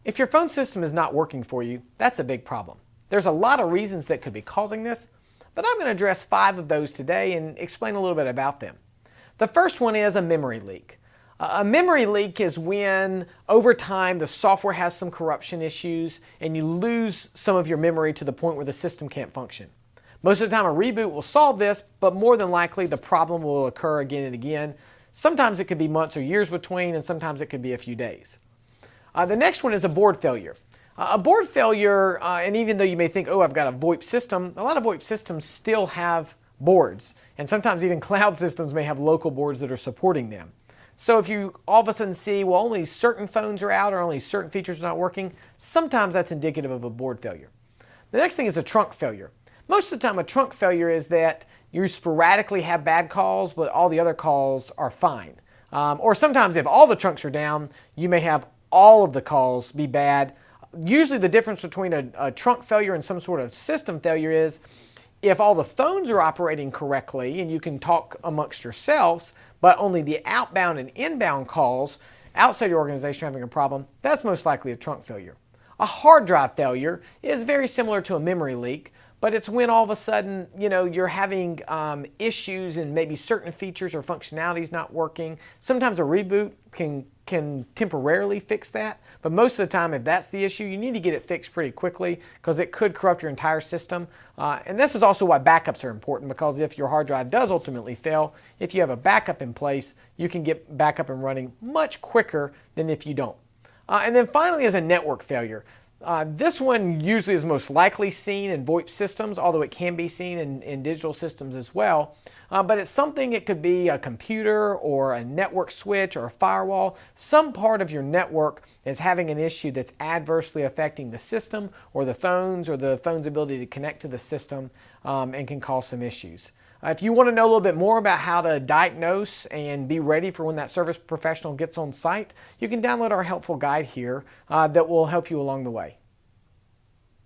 If your phone system is not working for you, that's a big problem. There's a lot of reasons that could be causing this, but I'm going to address 5 of those today and explain a little bit about them. The first one is a memory leak. A memory leak is when, over time, the software has some corruption issues and you lose some of your memory to the point where the system can't function. Most of the time, a reboot will solve this, but more than likely, the problem will occur again and again. Sometimes it could be months or years between, and sometimes it could be a few days. The next one is a board failure. A board failure, and even though you may think, oh, I've got a VoIP system, a lot of VoIP systems still have boards. And sometimes even cloud systems may have local boards that are supporting them. So if you all of a sudden see, well, only certain phones are out or only certain features are not working, sometimes that's indicative of a board failure. The next thing is a trunk failure. Most of the time, a trunk failure is that you sporadically have bad calls, but all the other calls are fine. Or sometimes if all the trunks are down, you may have all of the calls be bad. Usually the difference between a trunk failure and some sort of system failure is if all the phones are operating correctly and you can talk amongst yourselves, but only the outbound and inbound calls outside your organization are having a problem, that's most likely a trunk failure. A hard drive failure is very similar to a memory leak, but it's when all of a sudden, you're having issues and maybe certain features or functionalities not working. Sometimes a reboot can temporarily fix that, but most of the time, if that's the issue, you need to get it fixed pretty quickly because it could corrupt your entire system. And this is also why backups are important, because if your hard drive does ultimately fail, if you have a backup in place, you can get back up and running much quicker than if you don't. And then finally is a network failure. This one usually is most likely seen in VoIP systems, although it can be seen in digital systems as well. But it's something, it could be a computer or a network switch or a firewall. Some part of your network is having an issue that's adversely affecting the system or the phone's ability to connect to the system and can cause some issues. If you want to know a little bit more about how to diagnose and be ready for when that service professional gets on site, you can download our helpful guide here that will help you along the way.